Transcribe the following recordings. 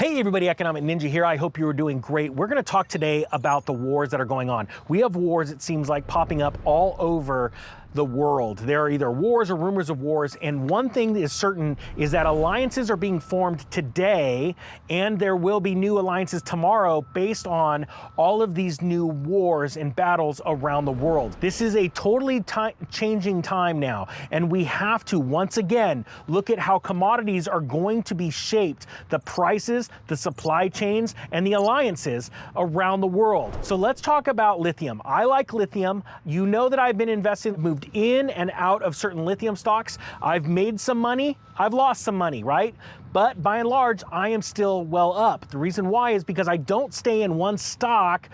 Hey everybody, Economic Ninja here. I hope you are doing great. We're gonna talk today about the wars that are going on. We have wars, it seems like, popping up all over the world. There are either wars or rumors of wars, and one thing that is certain is that alliances are being formed today, and there will be new alliances tomorrow based on all of these new wars and battles around the world. This is a totally changing time now, and we have to, once again, look at how commodities are going to be shaped, the prices, the supply chains, and the alliances around the world. So let's talk about lithium. I like lithium. You know that I've been invested, moved in and out of certain lithium stocks. I've made some money, I've lost some money, right? But by and large, I am still well up. The reason why is because I don't stay in one stock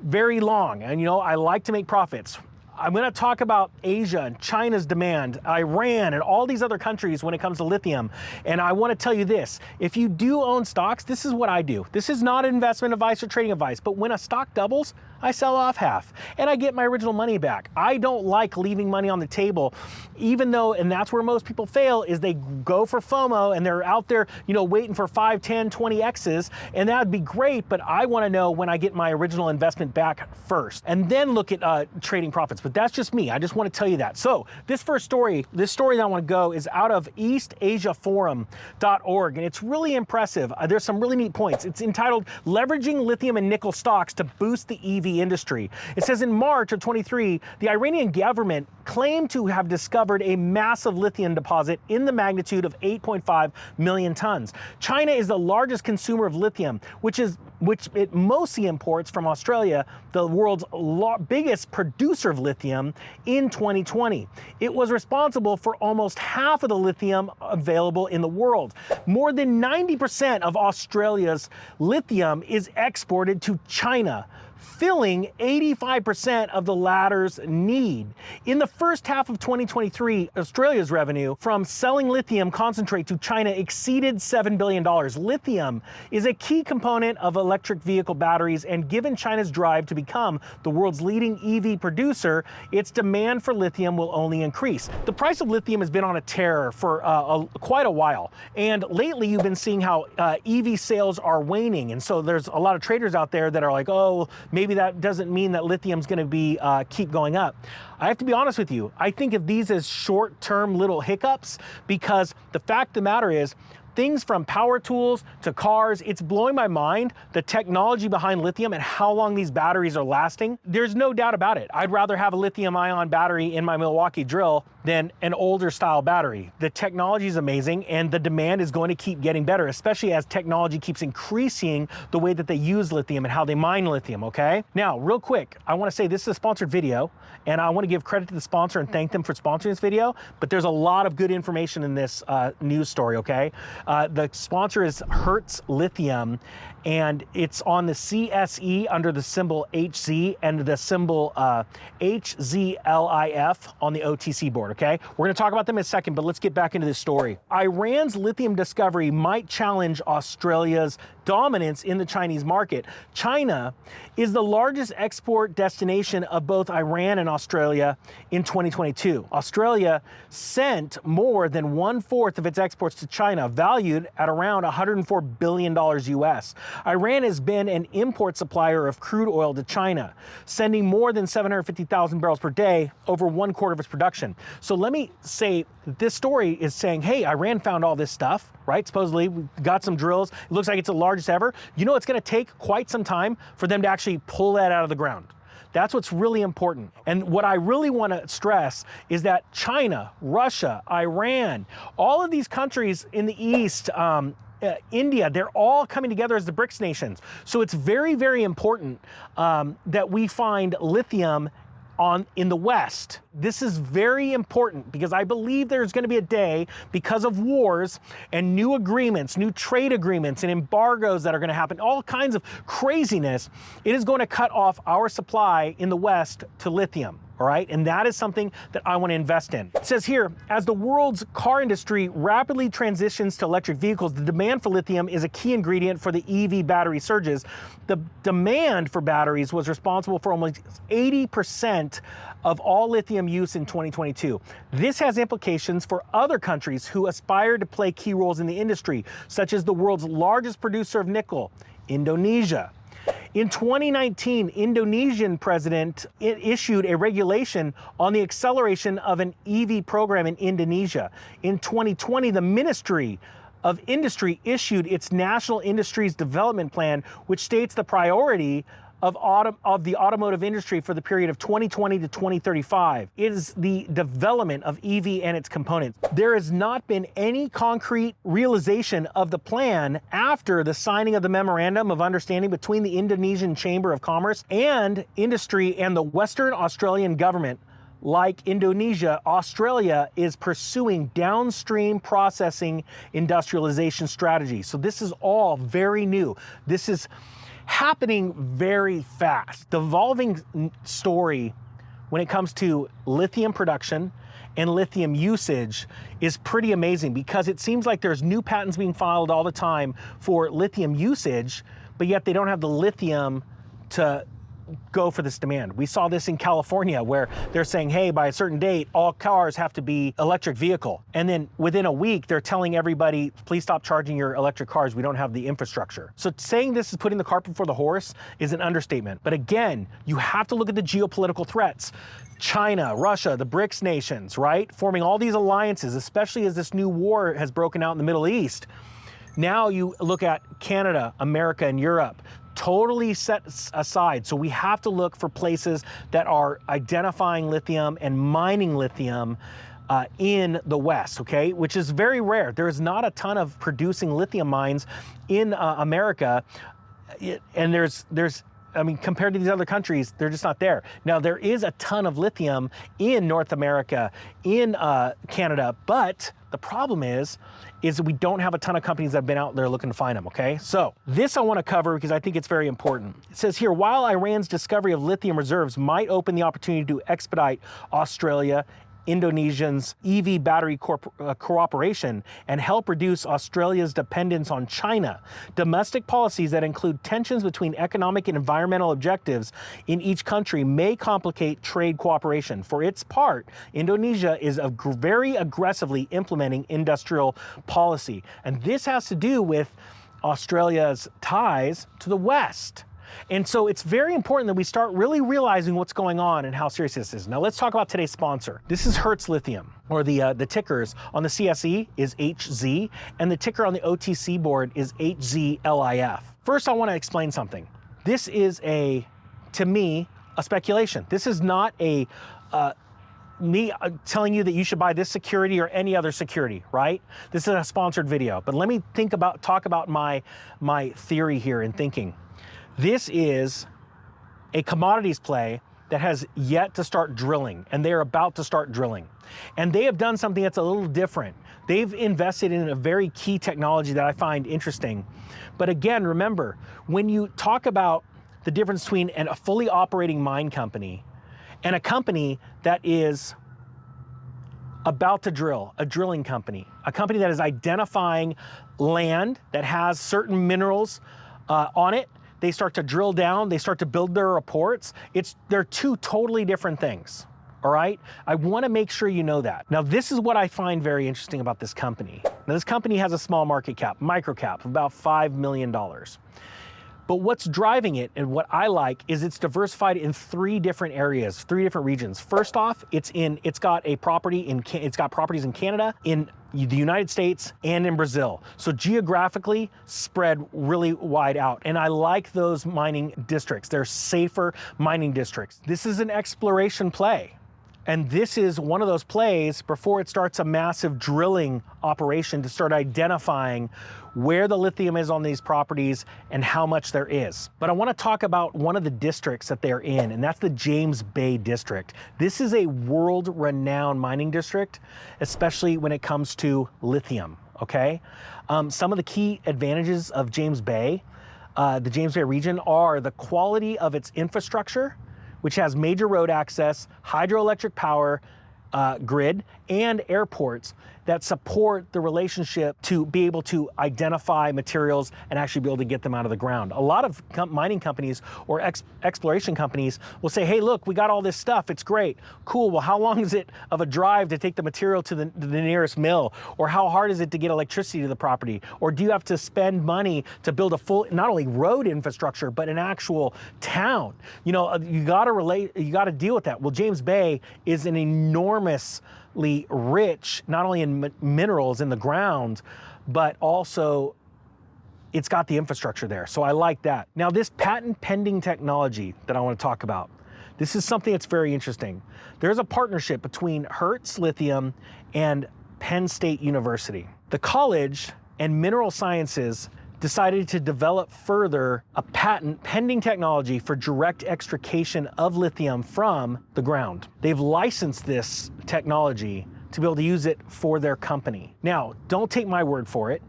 very long. And I like to make profits. I'm going to talk about Asia and China's demand, Iran, and all these other countries when it comes to lithium. And I want to tell you this, if you do own stocks, this is what I do. This is not investment advice or trading advice, but when a stock doubles, I sell off half and I get my original money back. I don't like leaving money on the table, even though, and that's where most people fail, is they go for FOMO and they're out there, waiting for 5, 10, 20 X's, and that would be great, but I want to know when I get my original investment back first, and then look at trading profits. But that's just me. I just want to tell you that. So this story that I want to go is out of EastAsiaForum.org, and it's really impressive. There's some really neat points. It's entitled Leveraging Lithium and Nickel Stocks to Boost the EV Industry. It says in March of 23, the Iranian government claimed to have discovered a massive lithium deposit in the magnitude of 8.5 million tons. China is the largest consumer of lithium, which it mostly imports from Australia, the world's biggest producer of lithium, in 2020. It was responsible for almost half of the lithium available in the world. More than 90% of Australia's lithium is exported to China, filling 85% of the latter's need. In the first half of 2023, Australia's revenue from selling lithium concentrate to China exceeded $7 billion. Lithium is a key component of electric vehicle batteries, and given China's drive to become the world's leading EV producer, its demand for lithium will only increase. The price of lithium has been on a tear for quite a while, and lately you've been seeing how EV sales are waning, and so there's a lot of traders out there that are like, oh, maybe that doesn't mean that lithium's going to be keep going up. I have to be honest with you. I think of these as short-term little hiccups, because the fact of the matter is, things from power tools to cars, it's blowing my mind, the technology behind lithium and how long these batteries are lasting. There's no doubt about it. I'd rather have a lithium-ion battery in my Milwaukee drill than an older style battery. The technology is amazing, and the demand is going to keep getting better, especially as technology keeps increasing the way that they use lithium and how they mine lithium, okay? Now, real quick, I want to say this is a sponsored video, and I want to give credit to the sponsor and thank them for sponsoring this video, but there's a lot of good information in this news story, okay? The sponsor is Hertz Lithium, and it's on the CSE under the symbol HZ and the symbol HZLIF on the OTC board, okay? We're gonna talk about them in a second, but let's get back into this story. Iran's lithium discovery might challenge Australia's dominance in the Chinese market. China is the largest export destination of both Iran and Australia in 2022. Australia sent more than 1/4 of its exports to China, valued at around $104 billion US. Iran has been an import supplier of crude oil to China, sending more than 750,000 barrels per day, over 1/4 of its production. So let me say, this story is saying, hey, Iran found all this stuff, right? Supposedly, we got some drills. It looks like it's the largest ever. It's going to take quite some time for them to actually pull that out of the ground. That's what's really important. And what I really want to stress is that China, Russia, Iran, all of these countries in the East, India, they're all coming together as the BRICS nations. So it's very, very important that we find lithium in the West. This is very important because I believe there's going to be a day, because of wars and new agreements, new trade agreements and embargoes that are going to happen, all kinds of craziness, it is going to cut off our supply in the West to lithium. all right? And that is something that I want to invest in. It says here, as the world's car industry rapidly transitions to electric vehicles, the demand for lithium is a key ingredient for the EV battery surges. The demand for batteries was responsible for almost 80% of all lithium use in 2022. This has implications for other countries who aspire to play key roles in the industry, such as the world's largest producer of nickel, Indonesia. In 2019, Indonesian president issued a regulation on the acceleration of an EV program in Indonesia. In 2020, the Ministry of Industry issued its National Industries Development Plan, which states the priority of the automotive industry for the period of 2020 to 2035 is the development of EV and its components. There has not been any concrete realization of the plan after the signing of the Memorandum of Understanding between the Indonesian Chamber of Commerce and Industry and the Western Australian government. Like Indonesia, Australia is pursuing downstream processing industrialization strategy. So this is all very new. This is happening very fast. The evolving story when it comes to lithium production and lithium usage is pretty amazing, because it seems like there's new patents being filed all the time for lithium usage, but yet they don't have the lithium to go for this demand. We saw this in California, where they're saying, hey, by a certain date, all cars have to be electric vehicle. And then within a week, they're telling everybody, please stop charging your electric cars. We don't have the infrastructure. So saying this is putting the cart before the horse is an understatement. But again, you have to look at the geopolitical threats. China, Russia, the BRICS nations, right? Forming all these alliances, especially as this new war has broken out in the Middle East. Now you look at Canada, America, and Europe, totally set aside. So we have to look for places that are identifying lithium and mining lithium in the West, okay? Which is very rare. There is not a ton of producing lithium mines in America. And I mean, compared to these other countries, they're just not there. Now, there is a ton of lithium in North America, in Canada, but the problem is we don't have a ton of companies that have been out there looking to find them, okay? So this I want to cover because I think it's very important. It says here, while Iran's discovery of lithium reserves might open the opportunity to expedite Australia, Indonesia's EV battery cooperation and help reduce Australia's dependence on China, domestic policies that include tensions between economic and environmental objectives in each country may complicate trade cooperation. For its part, Indonesia is very aggressively implementing industrial policy. And this has to do with Australia's ties to the West. And so it's very important that we start really realizing what's going on and how serious this is. Now let's talk about today's sponsor. This is HZLIF, or the tickers on the CSE is HZ, and the ticker on the OTC board is HZLIF. First, I want to explain something. This is to me, a speculation. This is not me telling you that you should buy this security or any other security, right? This is a sponsored video, but let me talk about my theory here in thinking. This is a commodities play that has yet to start drilling, and they're about to start drilling. And they have done something that's a little different. They've invested in a very key technology that I find interesting. But again, remember, when you talk about the difference between a fully operating mine company and a company that is about to drill, a drilling company, a company that is identifying land that has certain minerals on it, they start to drill down, they start to build their reports. They're two totally different things, all right? I wanna make sure you know that. Now, this is what I find very interesting about this company. Now, this company has a small market cap, micro cap, of about $5 million. But what's driving it, and what I like, is it's diversified in three different areas, three different regions. First off, it's got properties in Canada, in the United States, and in Brazil. So geographically spread really wide out. And I like those mining districts. They're safer mining districts. This is an exploration play. And this is one of those plays before it starts a massive drilling operation to start identifying where the lithium is on these properties and how much there is. But I want to talk about one of the districts that they're in, and that's the James Bay district. This is a world-renowned mining district, especially when it comes to lithium, okay? Some of the key advantages of James Bay, the James Bay region, are the quality of its infrastructure, which has major road access, hydroelectric power, grid, and airports that support the relationship to be able to identify materials and actually be able to get them out of the ground. A lot of mining companies or exploration companies will say, hey, look, we got all this stuff, it's great. Cool, well, how long is it of a drive to take the material to the nearest mill? Or how hard is it to get electricity to the property? Or do you have to spend money to build a full, not only road infrastructure, but an actual town? You know, you gotta deal with that. Well, James Bay is an enormously rich, not only in minerals in the ground, but also it's got the infrastructure there. So I like that. Now, this patent pending technology that I want to talk about, this is something that's very interesting. There's a partnership between Hertz Lithium and Penn State University. The college and Mineral Sciences decided to develop further a patent pending technology for direct extrication of lithium from the ground. They've licensed this technology to be able to use it for their company. Now, don't take my word for it,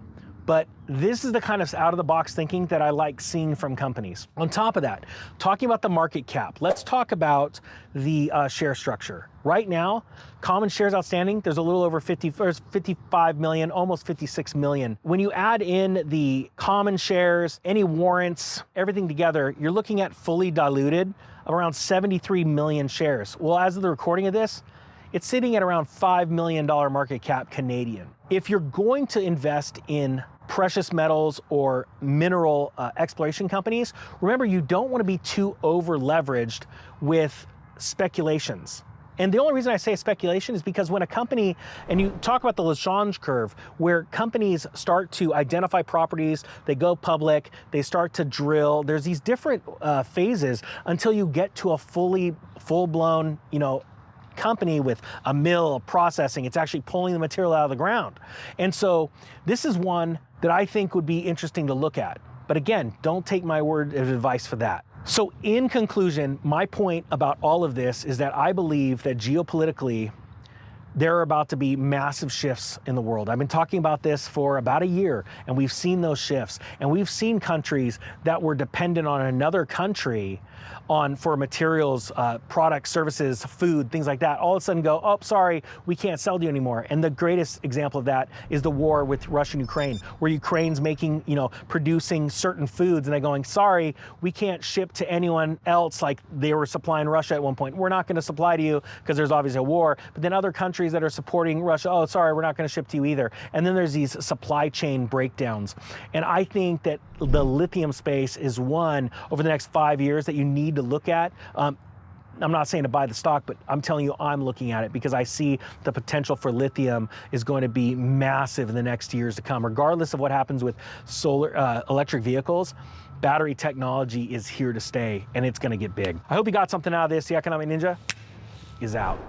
but this is the kind of out-of-the-box thinking that I like seeing from companies. On top of that, talking about the market cap, let's talk about the share structure. Right now, common shares outstanding, there's a little over 55 million, almost 56 million. When you add in the common shares, any warrants, everything together, you're looking at fully diluted of around 73 million shares. Well, as of the recording of this, it's sitting at around $5 million market cap Canadian. If you're going to invest in precious metals or mineral exploration companies, remember, you don't want to be too over leveraged with speculations. And the only reason I say speculation is because when a company, and you talk about the Legendre curve, where companies start to identify properties, they go public, they start to drill, there's these different phases until you get to a full-blown, you know, company with a mill, processing, it's actually pulling the material out of the ground. And so this is one that I think would be interesting to look at. But again, don't take my word of advice for that. So in conclusion, my point about all of this is that I believe that geopolitically, there are about to be massive shifts in the world. I've been talking about this for about a year, and we've seen those shifts. And we've seen countries that were dependent on another country for materials, products, services, food, things like that, all of a sudden go, oh, sorry, we can't sell to you anymore. And the greatest example of that is the war with Russia and Ukraine, where Ukraine's making, you know, producing certain foods, and they're going, sorry, we can't ship to anyone else like they were supplying Russia at one point. We're not going to supply to you because there's obviously a war. But then other countries that are supporting Russia, oh, sorry, we're not going to ship to you either. And then there's these supply chain breakdowns. And I think that the lithium space is one over the next 5 years that you need to look at. I'm not saying to buy the stock, but I'm telling you I'm looking at it because I see the potential for lithium is going to be massive in the next years to come. Regardless of what happens with electric vehicles, battery technology is here to stay, and it's going to get big. I hope you got something out of this. The Economic Ninja is out.